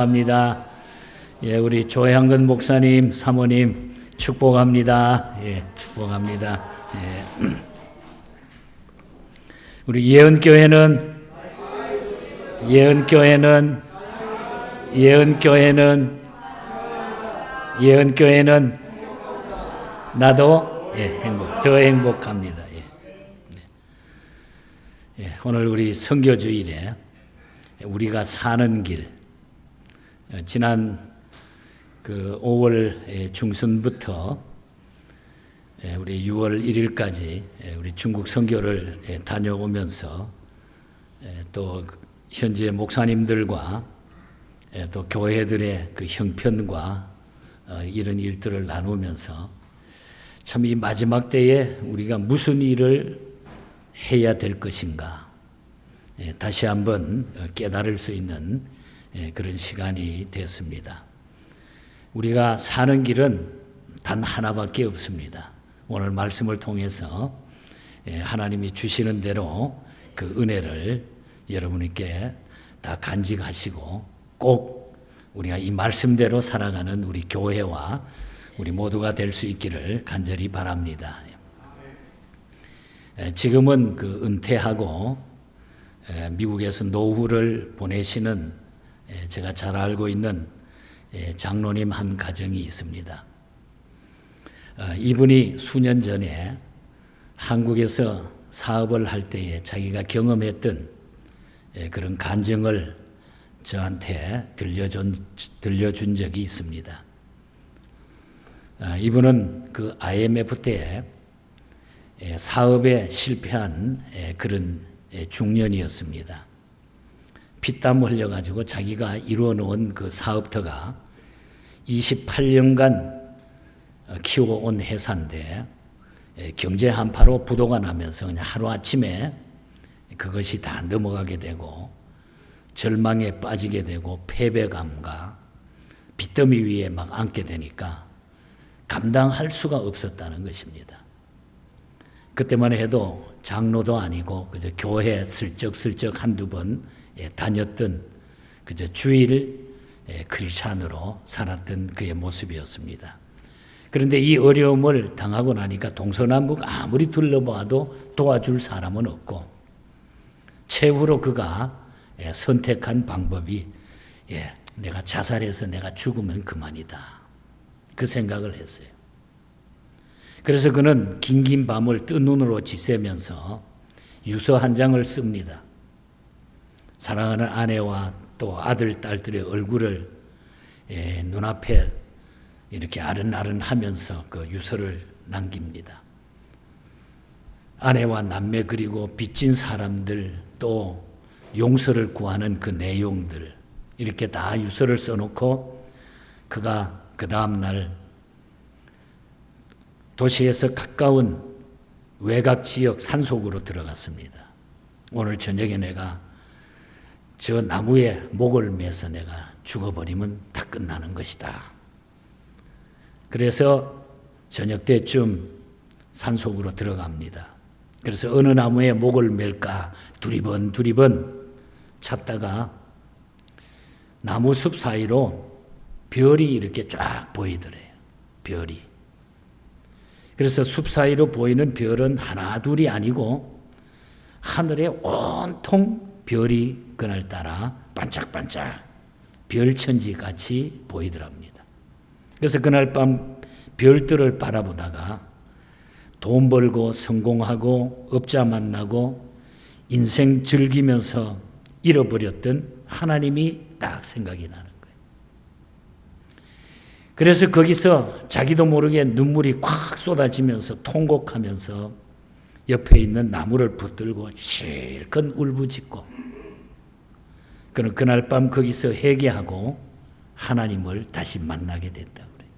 합니다. 예, 우리 조향근 목사님, 사모님 축복합니다. 예, 축복합니다. 예. 우리 예언교회는 나도 더 행복합니다. 예, 오늘 우리 선교주일에 우리가 사는 길, 지난 그 5월 중순부터 우리 6월 1일까지 우리 중국 선교를 다녀오면서 또 현재 목사님들과 또 교회들의 그 형편과 이런 일들을 나누면서 참 이 마지막 때에 우리가 무슨 일을 해야 될 것인가 다시 한번 깨달을 수 있는 그런 시간이 됐습니다. 우리가 사는 길은 단 하나밖에 없습니다. 오늘 말씀을 통해서 하나님이 주시는 대로 그 은혜를 여러분께 다 간직하시고 꼭 우리가 이 말씀대로 살아가는 우리 교회와 우리 모두가 될 수 있기를 간절히 바랍니다. 지금은 그 은퇴하고 미국에서 노후를 보내시는 제가 잘 알고 있는 장로님 한 가정이 있습니다. 이분이 수년 전에 한국에서 사업을 할 때에 자기가 경험했던 그런 간증을 저한테 들려준 적이 있습니다. 이분은 그 IMF 때 사업에 실패한 그런 중년이었습니다. 피땀 흘려가지고 자기가 이루어놓은 그 사업터가 28년간 키워온 회사인데 경제 한파로 부도가 나면서 그냥 하루아침에 그것이 다 넘어가게 되고 절망에 빠지게 되고 패배감과 빚더미 위에 막 앉게 되니까 감당할 수가 없었다는 것입니다. 그때만 해도 장로도 아니고 그저 교회 슬쩍슬쩍 한두 번 다녔던 그저 주일 크리스찬으로 살았던 그의 모습이었습니다. 그런데 이 어려움을 당하고 나니까 동서남북 아무리 둘러봐도 도와줄 사람은 없고 최후로 그가 선택한 방법이 내가 자살해서 내가 죽으면 그만이다. 그 생각을 했어요. 그래서 그는 긴긴 밤을 뜬 눈으로 지새면서 유서 한 장을 씁니다. 사랑하는 아내와 또 아들, 딸들의 얼굴을 눈앞에 이렇게 아른아른하면서 그 유서를 남깁니다. 아내와 남매 그리고 빚진 사람들 또 용서를 구하는 그 내용들 이렇게 다 유서를 써놓고 그가 그 다음날 도시에서 가까운 외곽 지역 산속으로 들어갔습니다. 오늘 저녁에 내가 저 나무에 목을 매서 내가 죽어버리면 다 끝나는 것이다. 그래서 저녁 때쯤 산속으로 들어갑니다. 그래서 어느 나무에 목을 맬까 두리번 찾다가 나무 숲 사이로 별이 이렇게 쫙 보이더래요. 별이. 그래서 숲 사이로 보이는 별은 하나 둘이 아니고 하늘에 온통 별이 그날따라 반짝반짝 별천지 같이 보이더랍니다. 그래서 그날 밤 별들을 바라보다가 돈 벌고 성공하고 업자 만나고 인생 즐기면서 잃어버렸던 하나님이 딱 생각이 나는 거예요. 그래서 거기서 자기도 모르게 눈물이 콱 쏟아지면서 통곡하면서 옆에 있는 나무를 붙들고 실컷 울부짖고 그는 그날 밤 거기서 회개하고 하나님을 다시 만나게 됐다 그래요.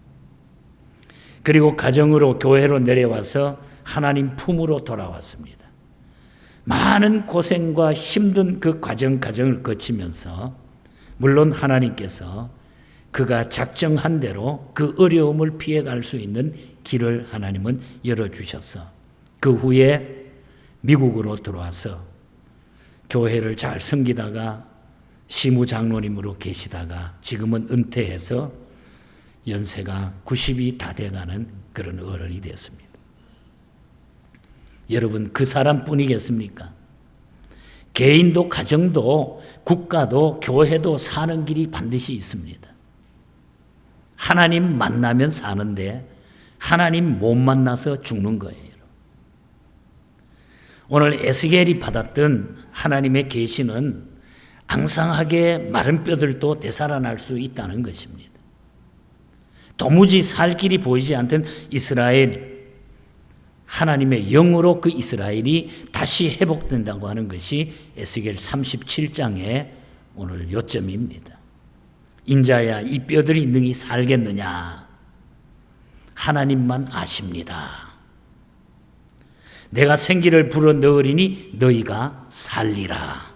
그리고 가정으로 교회로 내려와서 하나님 품으로 돌아왔습니다. 많은 고생과 힘든 그 과정을 거치면서 물론 하나님께서 그가 작정한 대로 그 어려움을 피해갈 수 있는 길을 하나님은 열어주셔서 그 후에 미국으로 들어와서 교회를 잘 섬기다가 시무장로님으로 계시다가 지금은 은퇴해서 연세가 90이 다 돼가는 그런 어른이 됐습니다. 여러분, 그 사람뿐이겠습니까? 개인도 가정도 국가도 교회도 사는 길이 반드시 있습니다. 하나님 만나면 사는데 하나님 못 만나서 죽는 거예요. 오늘 에스겔이 받았던 하나님의 계시는 앙상하게 마른 뼈들도 되살아날 수 있다는 것입니다. 도무지 살 길이 보이지 않던 이스라엘, 하나님의 영으로 그 이스라엘이 다시 회복된다고 하는 것이 에스겔 37장의 오늘 요점입니다. 인자야, 이 뼈들이 능히 살겠느냐? 하나님만 아십니다. 내가 생기를 불어넣으리니 너희가 살리라.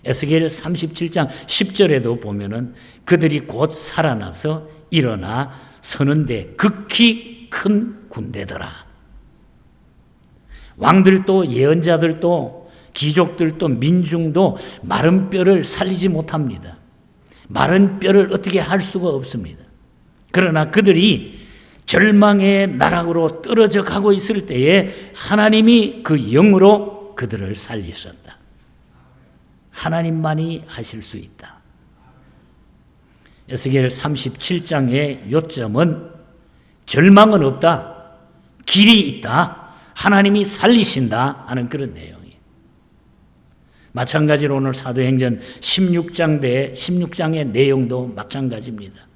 에스겔 37장 10절에도 보면은 그들이 곧 살아나서 일어나 서는데 극히 큰 군대더라. 왕들도 예언자들도 귀족들도 민중도 마른 뼈를 살리지 못합니다. 마른 뼈를 어떻게 할 수가 없습니다. 그러나 그들이 절망의 나락으로 떨어져 가고 있을 때에 하나님이 그 영으로 그들을 살리셨다. 하나님만이 하실 수 있다. 에스겔 37장의 요점은 절망은 없다, 길이 있다, 하나님이 살리신다 하는 그런 내용이에요. 마찬가지로 오늘 사도행전 16장의 내용도 마찬가지입니다.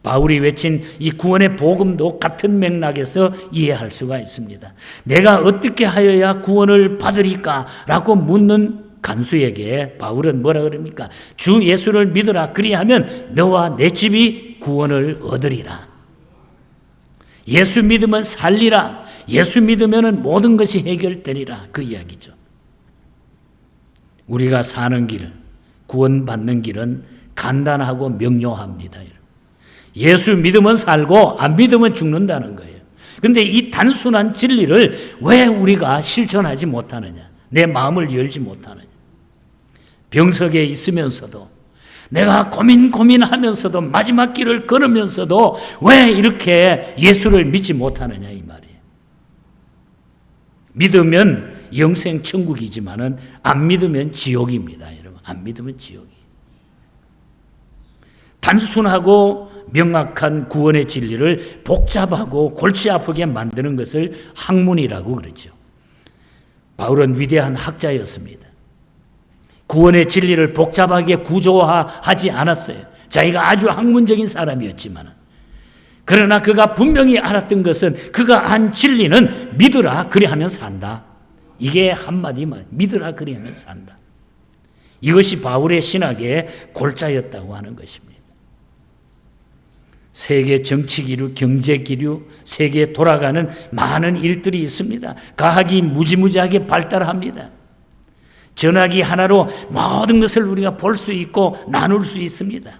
바울이 외친 이 구원의 복음도 같은 맥락에서 이해할 수가 있습니다. 내가 어떻게 하여야 구원을 받으리까? 라고 묻는 간수에게 바울은 뭐라 그럽니까? 주 예수를 믿으라. 그리하면 너와 내 집이 구원을 얻으리라. 예수 믿으면 살리라. 예수 믿으면 모든 것이 해결되리라. 그 이야기죠. 우리가 사는 길, 구원받는 길은 간단하고 명료합니다. 예수 믿으면 살고 안 믿으면 죽는다는 거예요. 그런데 이 단순한 진리를 왜 우리가 실천하지 못하느냐? 내 마음을 열지 못하느냐? 병석에 있으면서도 내가 고민하면서도 마지막 길을 걸으면서도 왜 이렇게 예수를 믿지 못하느냐 이 말이에요. 믿으면 영생 천국이지만은 안 믿으면 지옥입니다. 여러분, 안 믿으면 지옥이. 단순하고 명확한 구원의 진리를 복잡하고 골치 아프게 만드는 것을 학문이라고 그러죠. 바울은 위대한 학자였습니다. 구원의 진리를 복잡하게 구조화하지 않았어요. 자기가 아주 학문적인 사람이었지만, 그러나 그가 분명히 알았던 것은 그가 한 진리는 믿으라 그리하면 산다. 이게 한마디 말, 믿으라 그리하면 산다. 이것이 바울의 신학의 골자였다고 하는 것입니다. 세계 정치 기류, 경제 기류, 세계에 돌아가는 많은 일들이 있습니다. 과학이 무지무지하게 발달합니다. 전화기 하나로 모든 것을 우리가 볼 수 있고 나눌 수 있습니다.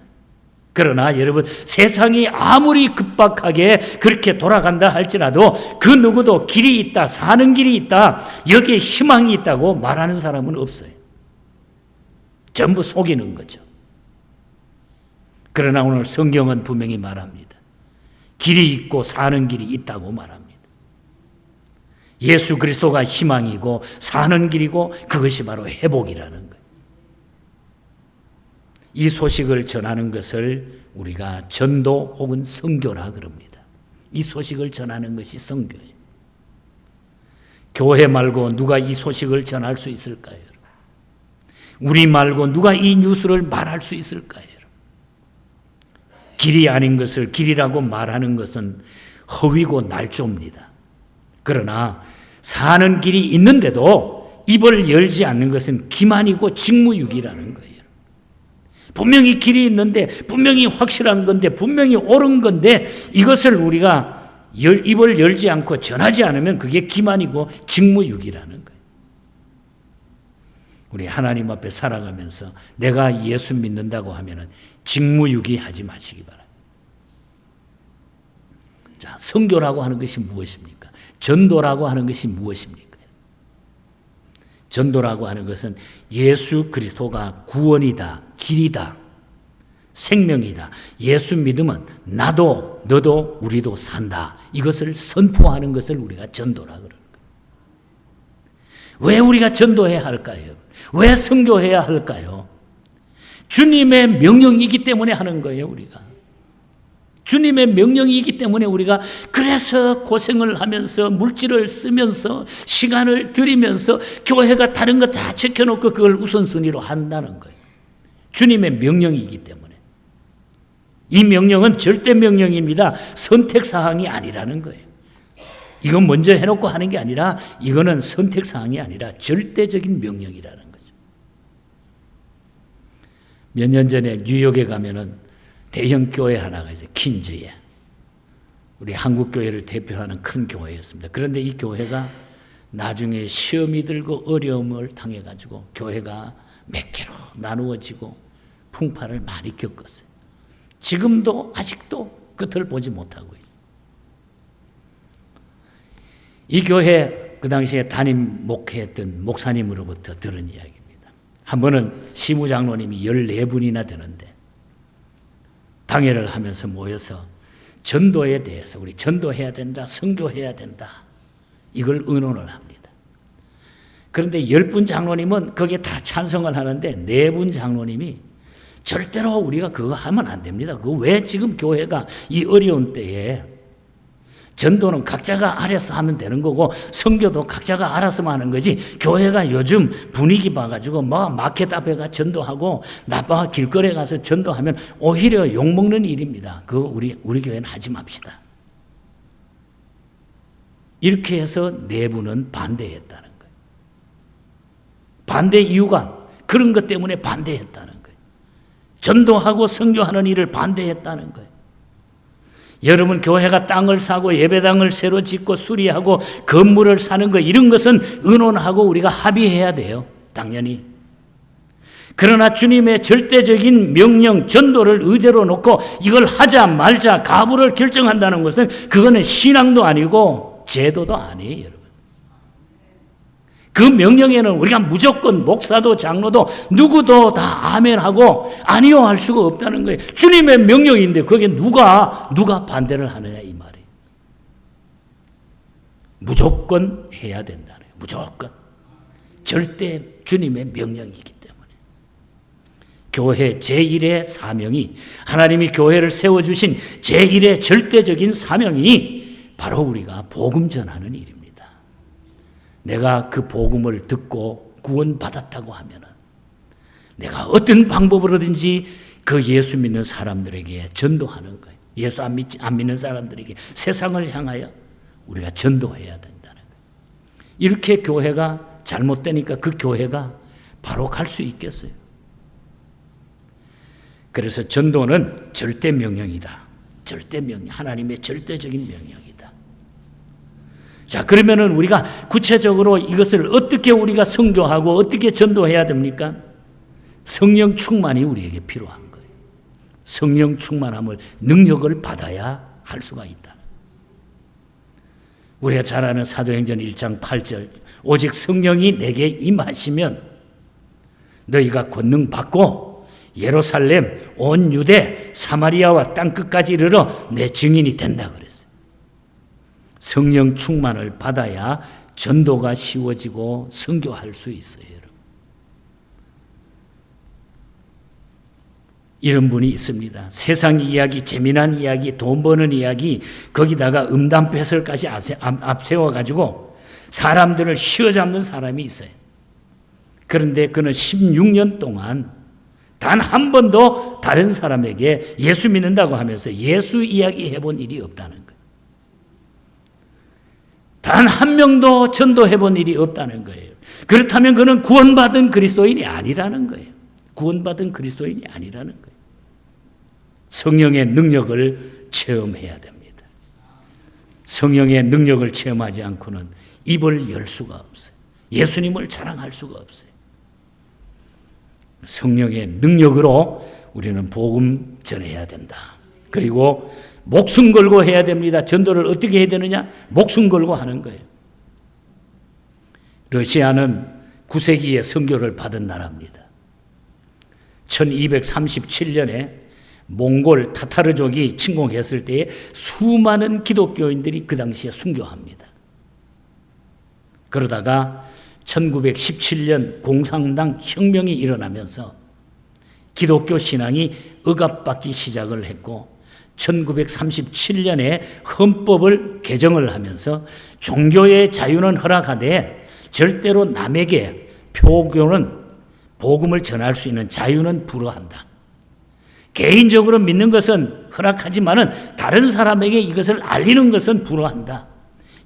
그러나 여러분, 세상이 아무리 급박하게 그렇게 돌아간다 할지라도 그 누구도 길이 있다, 사는 길이 있다, 여기에 희망이 있다고 말하는 사람은 없어요. 전부 속이는 거죠. 그러나 오늘 성경은 분명히 말합니다. 길이 있고 사는 길이 있다고 말합니다. 예수 그리스도가 희망이고 사는 길이고 그것이 바로 회복이라는 거예요. 이 소식을 전하는 것을 우리가 전도 혹은 선교라 그럽니다. 이 소식을 전하는 것이 선교예요. 교회 말고 누가 이 소식을 전할 수 있을까요? 우리 말고 누가 이 뉴스를 말할 수 있을까요? 길이 아닌 것을 길이라고 말하는 것은 허위고 날조입니다. 그러나 사는 길이 있는데도 입을 열지 않는 것은 기만이고 직무유기라는 거예요. 분명히 길이 있는데, 분명히 확실한 건데, 분명히 옳은 건데 이것을 우리가 입을 열지 않고 전하지 않으면 그게 기만이고 직무유기라는 거예요. 우리 하나님 앞에 살아가면서 내가 예수 믿는다고 하면은 직무유기 하지 마시기 바랍니다. 자, 선교라고 하는 것이 무엇입니까? 전도라고 하는 것이 무엇입니까? 전도라고 하는 것은 예수 그리스도가 구원이다, 길이다, 생명이다. 예수 믿으면 나도 너도 우리도 산다. 이것을 선포하는 것을 우리가 전도라고 그러는 거예요. 왜 우리가 전도해야 할까요? 왜 선교해야 할까요? 주님의 명령이기 때문에 하는 거예요, 우리가. 주님의 명령이기 때문에 우리가 그래서 고생을 하면서 물질을 쓰면서 시간을 들이면서 교회가 다른 거 다 지켜놓고 그걸 우선순위로 한다는 거예요. 주님의 명령이기 때문에. 이 명령은 절대 명령입니다. 선택사항이 아니라는 거예요. 이건 먼저 해놓고 하는 게 아니라 이거는 선택사항이 아니라 절대적인 명령이라는 거죠. 몇 년 전에 뉴욕에 가면은 대형 교회 하나가 있어요. 퀸즈에. 우리 한국 교회를 대표하는 큰 교회였습니다. 그런데 이 교회가 나중에 시험이 들고 어려움을 당해가지고 교회가 몇 개로 나누어지고 풍파를 많이 겪었어요. 지금도 아직도 끝을 보지 못하고 있어요. 이 교회 그 당시에 담임 목회했던 목사님으로부터 들은 이야기입니다. 한 번은 시무장로님이 14분이나 되는데 당회를 하면서 모여서 전도에 대해서 우리 전도해야 된다, 선교해야 된다, 이걸 의논을 합니다. 그런데 10분 장로님은 거기에 다 찬성을 하는데 4분 장로님이 절대로 우리가 그거 하면 안 됩니다. 그거 왜 지금 교회가 이 어려운 때에 전도는 각자가 알아서 하면 되는 거고 선교도 각자가 알아서만 하는 거지, 교회가 요즘 분위기 봐가지고 뭐 마켓 앞에 가 전도하고 나빠가 길거리에 가서 전도하면 오히려 욕먹는 일입니다. 그거 우리 교회는 하지 맙시다. 이렇게 해서 4분은 반대했다는 거예요. 반대 이유가 그런 것 때문에 반대했다는 거예요. 전도하고 선교하는 일을 반대했다는 거예요. 여러분, 교회가 땅을 사고 예배당을 새로 짓고 수리하고 건물을 사는 거, 이런 것은 의논하고 우리가 합의해야 돼요. 당연히. 그러나 주님의 절대적인 명령, 전도를 의제로 놓고 이걸 하자 말자 가부를 결정한다는 것은 그거는 신앙도 아니고 제도도 아니에요, 여러분. 그 명령에는 우리가 무조건 목사도 장로도 누구도 다 아멘하고 아니요 할 수가 없다는 거예요. 주님의 명령인데 거기에 누가 반대를 하느냐 이 말이에요. 무조건 해야 된다는 거예요. 무조건. 절대 주님의 명령이기 때문에. 교회 제1의 사명이, 하나님이 교회를 세워주신 제1의 절대적인 사명이 바로 우리가 복음 전하는 일입니다. 내가 그 복음을 듣고 구원받았다고 하면은 내가 어떤 방법으로든지 그 예수 믿는 사람들에게 전도하는 거예요. 예수 안 믿는 사람들에게 세상을 향하여 우리가 전도해야 된다는 거예요. 이렇게 교회가 잘못되니까 그 교회가 바로 갈 수 있겠어요? 그래서 전도는 절대 명령이다. 절대 명령, 하나님의 절대적인 명령이다. 자, 그러면은 우리가 구체적으로 이것을 어떻게 우리가 선교하고 어떻게 전도해야 됩니까? 성령 충만이 우리에게 필요한 거예요. 성령 충만함을, 능력을 받아야 할 수가 있다. 우리가 잘 아는 사도행전 1장 8절, 오직 성령이 내게 임하시면 너희가 권능 받고 예루살렘, 온 유대, 사마리아와 땅끝까지 이르러 내 증인이 된다 그랬어요. 성령 충만을 받아야 전도가 쉬워지고 선교할 수 있어요, 여러분. 이런 분이 있습니다. 세상 이야기, 재미난 이야기, 돈 버는 이야기, 거기다가 음담패설까지 앞세워가지고 사람들을 휘어잡는 사람이 있어요. 그런데 그는 16년 동안 단 한 번도 다른 사람에게 예수 믿는다고 하면서 예수 이야기 해본 일이 없다는 거예요. 단 한 명도 전도해 본 일이 없다는 거예요. 그렇다면 그는 구원받은 그리스도인이 아니라는 거예요. 구원받은 그리스도인이 아니라는 거예요. 성령의 능력을 체험해야 됩니다. 성령의 능력을 체험하지 않고는 입을 열 수가 없어요. 예수님을 자랑할 수가 없어요. 성령의 능력으로 우리는 복음 전해야 된다. 그리고 목숨 걸고 해야 됩니다. 전도를 어떻게 해야 되느냐? 목숨 걸고 하는 거예요. 러시아는 9세기에 선교를 받은 나라입니다. 1237년에 몽골 타타르족이 침공했을 때에 수많은 기독교인들이 그 당시에 순교합니다. 그러다가 1917년 공산당 혁명이 일어나면서 기독교 신앙이 억압받기 시작을 했고 1937년에 헌법을 개정을 하면서 종교의 자유는 허락하되 절대로 남에게 복음을 전할 수 있는 자유는 불허한다. 개인적으로 믿는 것은 허락하지만은 다른 사람에게 이것을 알리는 것은 불허한다.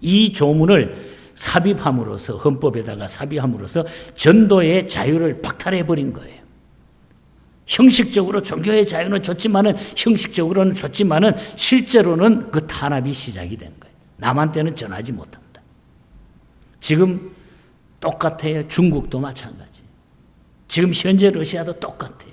이 조문을 삽입함으로써 헌법에다가 삽입함으로써 전도의 자유를 박탈해버린 거예요. 형식적으로 종교의 자유는 줬지만은 형식적으로는 줬지만은 실제로는 그 탄압이 시작이 된 거예요. 남한테는 전하지 못한다. 지금 똑같아요. 중국도 마찬가지. 지금 현재 러시아도 똑같아요.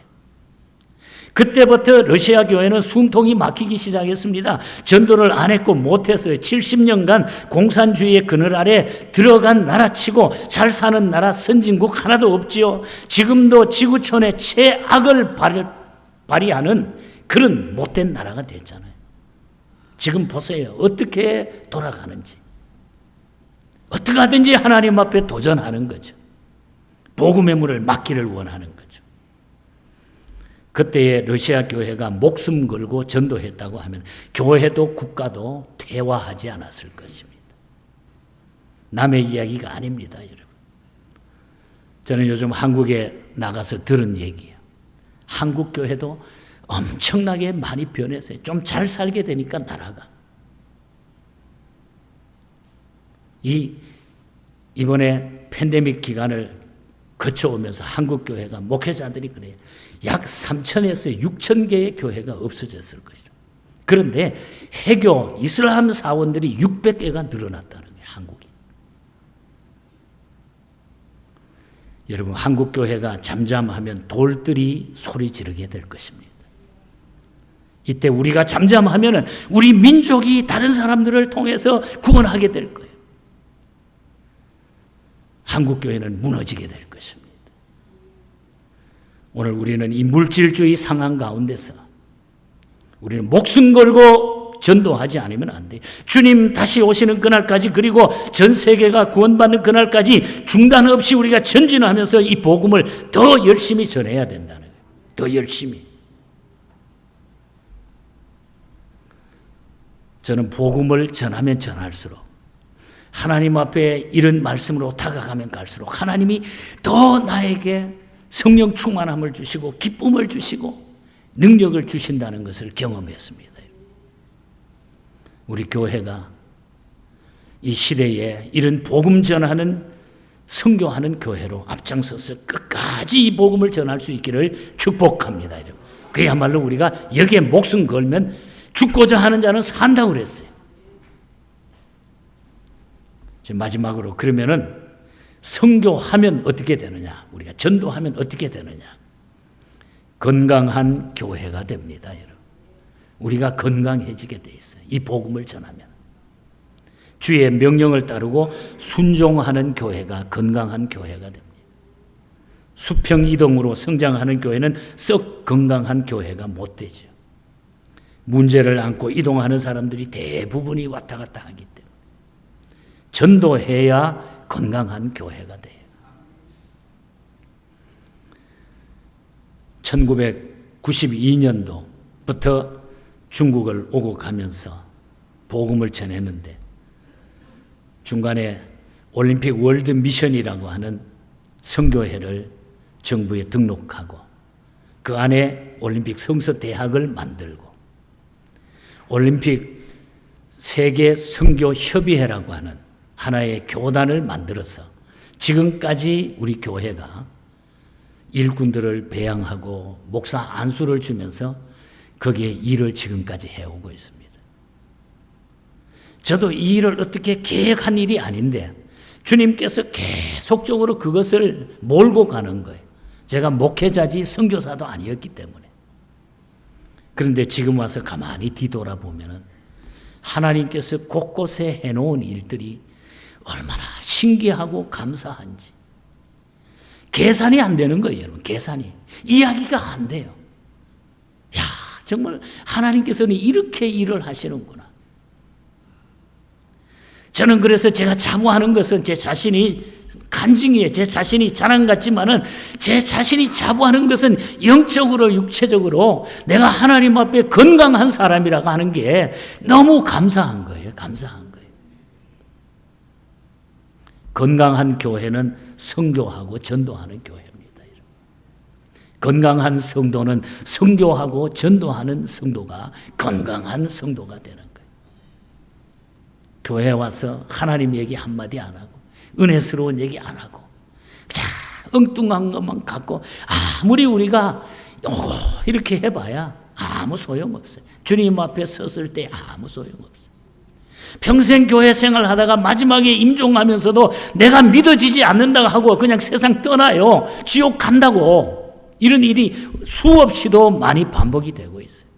그때부터 러시아 교회는 숨통이 막히기 시작했습니다. 전도를 안 했고 못했어요. 70년간 공산주의의 그늘 아래 들어간 나라치고 잘 사는 나라 선진국 하나도 없지요. 지금도 지구촌에 최악을 발휘하는 그런 못된 나라가 됐잖아요. 지금 보세요. 어떻게 돌아가는지. 어떻게 하든지 하나님 앞에 도전하는 거죠. 복음의 문을 막기를 원하는 거죠. 그때의 러시아 교회가 목숨 걸고 전도했다고 하면 교회도 국가도 퇴화하지 않았을 것입니다. 남의 이야기가 아닙니다, 여러분. 저는 요즘 한국에 나가서 들은 얘기예요. 한국 교회도 엄청나게 많이 변했어요. 좀 잘 살게 되니까 나라가. 이번에 팬데믹 기간을 거쳐오면서 한국 교회가 목회자들이 그래요. 약 3,000에서 6,000개의 교회가 없어졌을 것이다. 그런데 해교 이슬람 사원들이 600개가 늘어났다는 거예요. 한국이. 여러분 한국 교회가 잠잠하면 돌들이 소리 지르게 될 것입니다. 이때 우리가 잠잠하면 우리 민족이 다른 사람들을 통해서 구원하게 될 거예요. 한국 교회는 무너지게 될 것입니다. 오늘 우리는 이 물질주의 상황 가운데서 우리는 목숨 걸고 전도하지 않으면 안 돼요. 주님 다시 오시는 그날까지 그리고 전 세계가 구원받는 그날까지 중단 없이 우리가 전진하면서 이 복음을 더 열심히 전해야 된다는 거예요. 더 열심히. 저는 복음을 전하면 전할수록 하나님 앞에 이런 말씀으로 다가가면 갈수록 하나님이 더 나에게 성령 충만함을 주시고 기쁨을 주시고 능력을 주신다는 것을 경험했습니다. 우리 교회가 이 시대에 이런 복음 전하는 선교하는 교회로 앞장서서 끝까지 이 복음을 전할 수 있기를 축복합니다. 그야말로 우리가 여기에 목숨 걸면 죽고자 하는 자는 산다고 그랬어요. 마지막으로 그러면은 선교하면 어떻게 되느냐? 우리가 전도하면 어떻게 되느냐? 건강한 교회가 됩니다, 여러분. 우리가 건강해지게 돼 있어요. 이 복음을 전하면. 주의 명령을 따르고 순종하는 교회가 건강한 교회가 됩니다. 수평 이동으로 성장하는 교회는 썩 건강한 교회가 못 되죠. 문제를 안고 이동하는 사람들이 대부분이 왔다 갔다 하기 때문에. 전도해야 건강한 교회가 돼요. 1992년도부터 중국을 오고 가면서 복음을 전했는데 중간에 올림픽 월드 미션이라고 하는 선교회를 정부에 등록하고 그 안에 올림픽 성서대학을 만들고 올림픽 세계 선교협의회라고 하는 하나의 교단을 만들어서 지금까지 우리 교회가 일꾼들을 배양하고 목사 안수를 주면서 거기에 일을 지금까지 해오고 있습니다. 저도 이 일을 어떻게 계획한 일이 아닌데 주님께서 계속적으로 그것을 몰고 가는 거예요. 제가 목회자지 선교사도 아니었기 때문에. 그런데 지금 와서 가만히 뒤돌아보면 하나님께서 곳곳에 해놓은 일들이 얼마나 신기하고 감사한지 계산이 안 되는 거예요, 여러분. 계산이. 이야기가 안 돼요. 야, 정말 하나님께서는 이렇게 일을 하시는구나. 저는 그래서 제가 자부하는 것은 제 자신이 간증이에요. 제 자신이 자랑 같지만은 제 자신이 자부하는 것은 영적으로 육체적으로 내가 하나님 앞에 건강한 사람이라고 하는 게 너무 감사한 거예요. 감사한 거예요. 건강한 교회는 선교하고 전도하는 교회입니다. 건강한 성도는 선교하고 전도하는 성도가 건강한 성도가 되는 거예요. 교회에 와서 하나님 얘기 한마디 안 하고 은혜스러운 얘기 안 하고 그냥 엉뚱한 것만 갖고 아무리 우리가 이렇게 해봐야 아무 소용없어요. 주님 앞에 섰을 때 아무 소용없어요. 평생 교회 생활하다가 마지막에 임종하면서도 내가 믿어지지 않는다고 하고 그냥 세상 떠나요. 지옥 간다고. 이런 일이 수없이도 많이 반복이 되고 있어요.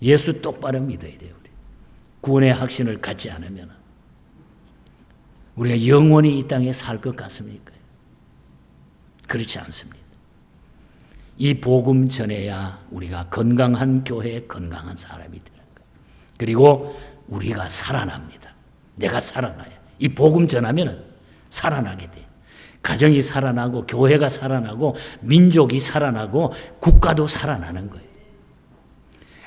예수 똑바로 믿어야 돼요. 우리. 구원의 확신을 갖지 않으면 우리가 영원히 이 땅에 살 것 같습니까? 그렇지 않습니다. 이 복음 전해야 우리가 건강한 교회에 건강한 사람이 되는 거예요. 그리고 우리가 살아납니다. 내가 살아나요. 이 복음 전하면 살아나게 돼요. 가정이 살아나고 교회가 살아나고 민족이 살아나고 국가도 살아나는 거예요.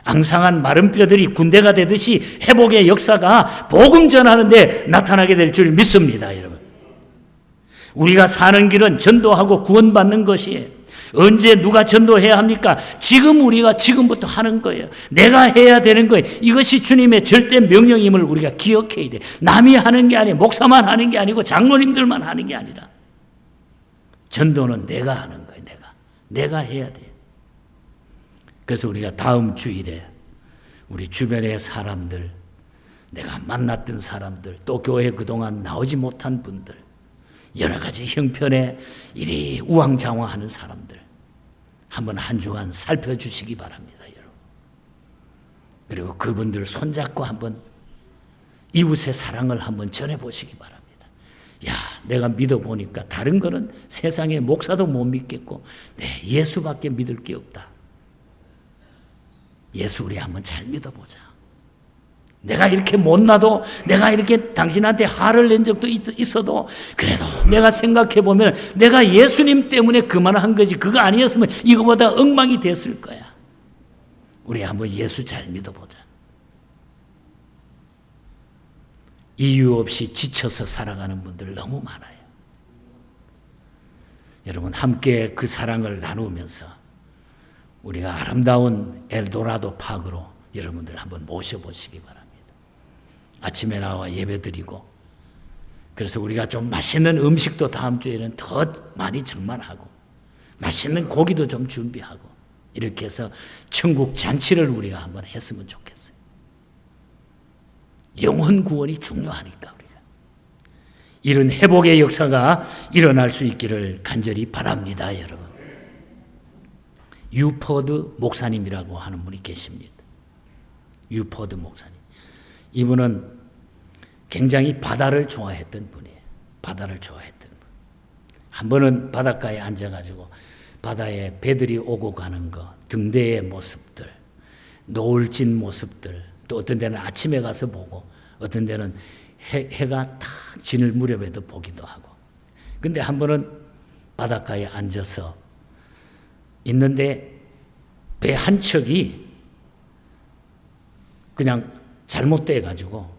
앙상한 마른 뼈들이 군대가 되듯이 회복의 역사가 복음 전하는데 나타나게 될 줄 믿습니다, 여러분. 우리가 사는 길은 전도하고 구원받는 것이에요. 언제 누가 전도해야 합니까? 지금 우리가 지금부터 하는 거예요. 내가 해야 되는 거예요. 이것이 주님의 절대 명령임을 우리가 기억해야 돼. 남이 하는 게 아니에요. 목사만 하는 게 아니고 장로님들만 하는 게 아니라 전도는 내가 하는 거예요. 내가 해야 돼요. 그래서 우리가 다음 주일에 우리 주변의 사람들, 내가 만났던 사람들, 또 교회에 그동안 나오지 못한 분들, 여러 가지 형편에 이리 우왕좌왕하는 사람들 한번 한 주간 살펴주시기 바랍니다, 여러분. 그리고 그분들 손잡고 한번 이웃의 사랑을 한번 전해보시기 바랍니다. 야, 내가 믿어보니까 다른 거는 세상에 목사도 못 믿겠고 예수밖에 믿을 게 없다. 예수 우리 한번 잘 믿어보자. 내가 이렇게 못나도 내가 이렇게 당신한테 화를 낸 적도 있어도 그래도 내가 생각해보면 내가 예수님 때문에 그만한 거지 그거 아니었으면 이거보다 엉망이 됐을 거야. 우리 한번 예수 잘 믿어보자. 이유 없이 지쳐서 살아가는 분들 너무 많아요. 여러분 함께 그 사랑을 나누면서 우리가 아름다운 엘도라도 파크로 여러분들 한번 모셔보시기 바랍니다. 아침에 나와 예배드리고 그래서 우리가 좀 맛있는 음식도 다음 주에는 더 많이 장만하고 맛있는 고기도 좀 준비하고 이렇게 해서 천국 잔치를 우리가 한번 했으면 좋겠어요. 영혼 구원이 중요하니까 우리가 이런 회복의 역사가 일어날 수 있기를 간절히 바랍니다, 여러분. 유포드 목사님이라고 하는 분이 계십니다. 유포드 목사님. 이분은 굉장히 바다를 좋아했던 분이에요. 바다를 좋아했던 분. 한 번은 바닷가에 앉아가지고 바다에 배들이 오고 가는 거, 등대의 모습들, 노을 진 모습들, 또 어떤 데는 아침에 가서 보고 어떤 데는 해가 탁 지는 무렵에도 보기도 하고. 근데 한 번은 바닷가에 앉아서 있는데 배 한 척이 그냥 잘못돼 가지고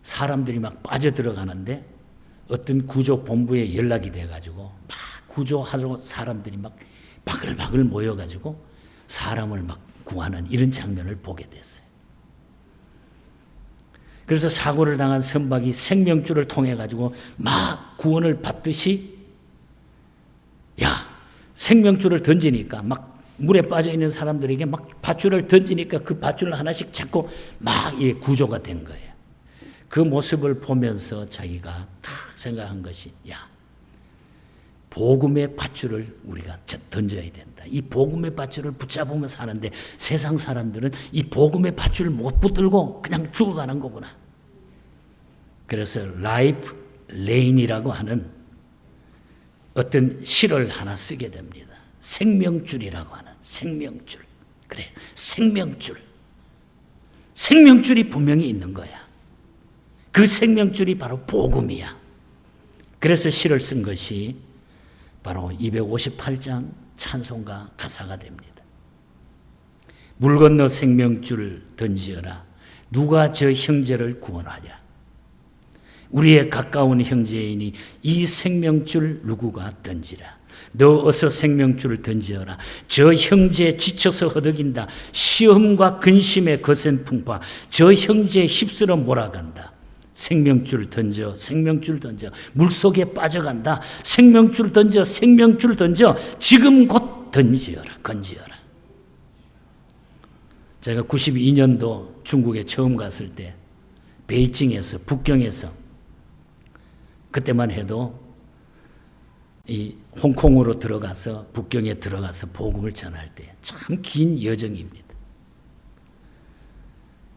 사람들이 막 빠져들어가는데 어떤 구조본부에 연락이 돼 가지고 막 구조하러 사람들이 막 바글바글 모여 가지고 사람을 막 구하는 이런 장면을 보게 됐어요. 그래서 사고를 당한 선박이 생명줄을 통해 가지고 막 구원을 받듯이 야, 생명줄을 던지니까 막 물에 빠져 있는 사람들에게 막 밧줄을 던지니까 그 밧줄을 하나씩 잡고 막 구조가 된 거예요. 그 모습을 보면서 자기가 딱 생각한 것이 야, 복음의 밧줄을 우리가 던져야 된다. 이 복음의 밧줄을 붙잡으며 사는데 세상 사람들은 이 복음의 밧줄을 못 붙들고 그냥 죽어가는 거구나. 그래서 라이프 레인이라고 하는 어떤 시를 하나 쓰게 됩니다. 생명줄이라고 하는 생명줄. 그래, 생명줄. 생명줄이 분명히 있는 거야. 그 생명줄이 바로 복음이야. 그래서 시를 쓴 것이 바로 258장 찬송가 가사가 됩니다. 물 건너 생명줄 던지어라. 누가 저 형제를 구원하랴. 우리의 가까운 형제이니 이 생명줄 누구가 던지라. 너 어서 생명줄을 던지어라. 저 형제 지쳐서 허덕인다. 시험과 근심의 거센 풍파. 저 형제 휩쓸어 몰아간다. 생명줄 던져, 생명줄 던져. 물속에 빠져간다. 생명줄 던져, 생명줄 던져. 지금 곧 던지어라, 건지어라. 제가 92년도 중국에 처음 갔을 때 베이징에서, 북경에서, 그때만 해도 이 홍콩으로 들어가서, 북경에 들어가서 복음을 전할 때 참 긴 여정입니다.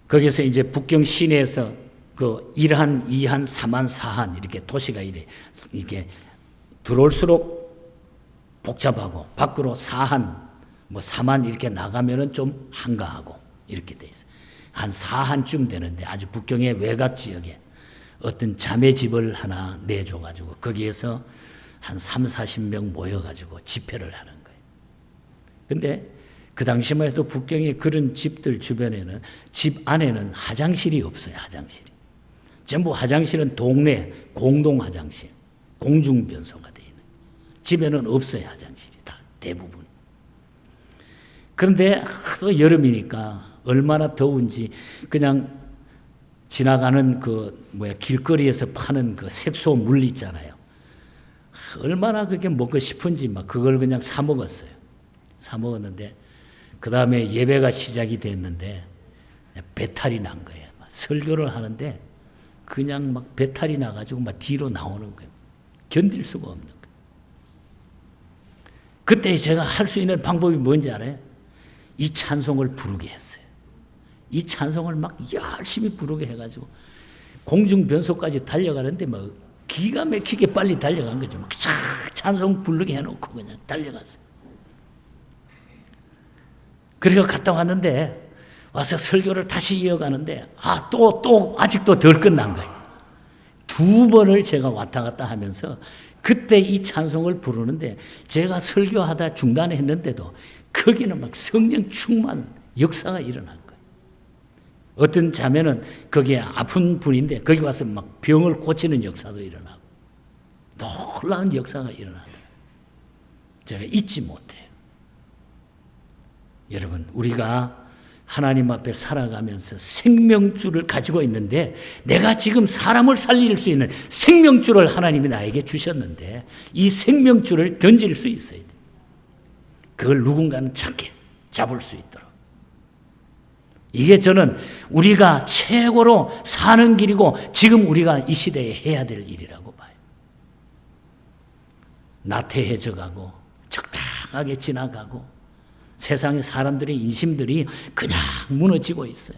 거기서 이제 북경 시내에서 그 1한, 2한, 3한, 4한 이렇게 도시가 이렇게 들어올수록 복잡하고 밖으로 4한, 뭐 3한 이렇게 나가면은 좀 한가하고 이렇게 돼 있어요. 한 4한쯤 되는데 아주 북경의 외곽 지역에 어떤 자매 집을 하나 내줘가지고 거기에서 한 30-40명 모여가지고 집회를 하는 거예요. 근데 그 당시만 해도 북경의 그런 집들 주변에는 집 안에는 화장실이 없어요. 화장실이. 전부 화장실은 동네 공동 화장실, 공중 변소가 되어 있는 거예요. 집에는 없어요. 화장실이 다 대부분. 그런데 하도 여름이니까 얼마나 더운지 그냥 지나가는 길거리에서 파는 그 색소 물 있잖아요. 얼마나 그게 먹고 싶은지 막 그걸 그냥 사 먹었어요. 사 먹었는데 그 다음에 예배가 시작이 됐는데 배탈이 난 거예요. 설교를 하는데 그냥 막 배탈이 나가지고 막 뒤로 나오는 거예요. 견딜 수가 없는 거예요. 그때 제가 할 수 있는 방법이 뭔지 알아요? 이 찬송을 부르게 했어요. 이 찬송을 막 열심히 부르게 해가지고 공중 변소까지 달려가는데 막 기가 막히게 빨리 달려간 거죠. 막 찬송 부르게 해놓고 그냥 달려갔어요. 그리고 갔다 왔는데 와서 설교를 다시 이어가는데 또 아직도 덜 끝난 거예요. 2번을 제가 왔다 갔다 하면서 그때 이 찬송을 부르는데 제가 설교하다 중단에 했는데도 거기는 막 성령 충만 역사가 일어난 거예요. 어떤 자매는 거기에 아픈 분인데 거기 와서 막 병을 고치는 역사도 일어나고 놀라운 역사가 일어나더라고요. 제가 잊지 못해요. 여러분, 우리가 하나님 앞에 살아가면서 생명줄을 가지고 있는데 내가 지금 사람을 살릴 수 있는 생명줄을 하나님이 나에게 주셨는데 이 생명줄을 던질 수 있어야 돼. 그걸 누군가는 찾게 잡을 수 있도록. 이게 저는 우리가 최고로 사는 길이고 지금 우리가 이 시대에 해야 될 일이라고 봐요. 나태해져 가고 적당하게 지나가고 세상의 사람들의 인심들이 그냥 무너지고 있어요.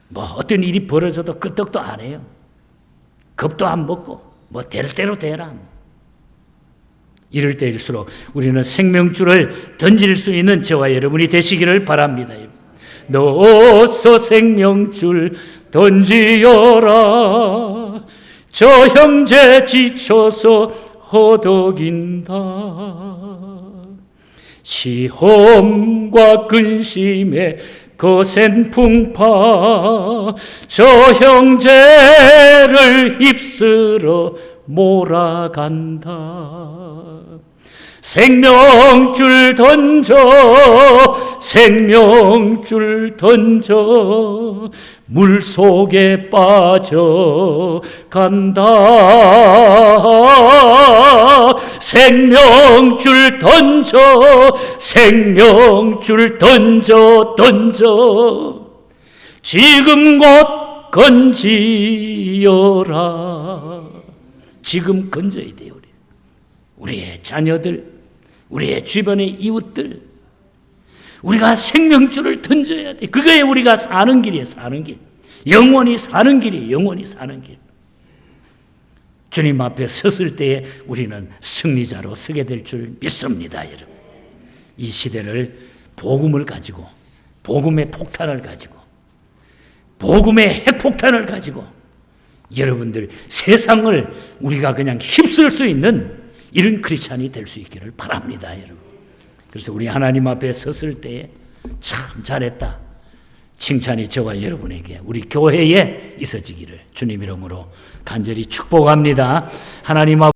뭐 어떤 일이 벌어져도 끄떡도 안 해요. 겁도 안 먹고 뭐 될 대로 되라. 이럴 때일수록 우리는 생명줄을 던질 수 있는 저와 여러분이 되시기를 바랍니다. 너 어서 생명줄 던지어라. 저 형제 지쳐서 허덕인다. 시험과 근심의 거센 풍파 저 형제를 휩쓸어 몰아간다. 생명줄 던져 생명줄 던져 물속에 빠져간다. 생명줄 던져 생명줄 던져 지금 곧 건지어라. 지금 건져야 돼요. 우리의 자녀들, 우리의 주변의 이웃들, 우리가 생명줄을 던져야 돼. 그게 우리가 사는 길이에요. 사는 길. 영원히 사는 길이에요. 영원히 사는 길. 주님 앞에 섰을 때에 우리는 승리자로 서게 될 줄 믿습니다, 여러분. 이 시대를 복음을 가지고, 복음의 폭탄을 가지고, 복음의 핵폭탄을 가지고 여러분들 세상을 우리가 그냥 휩쓸 수 있는 이런 크리스찬이 될 수 있기를 바랍니다, 여러분. 그래서 우리 하나님 앞에 섰을 때에 참 잘했다, 칭찬이 저와 여러분에게, 우리 교회에 있어지기를 주님 이름으로 간절히 축복합니다. 하나님 앞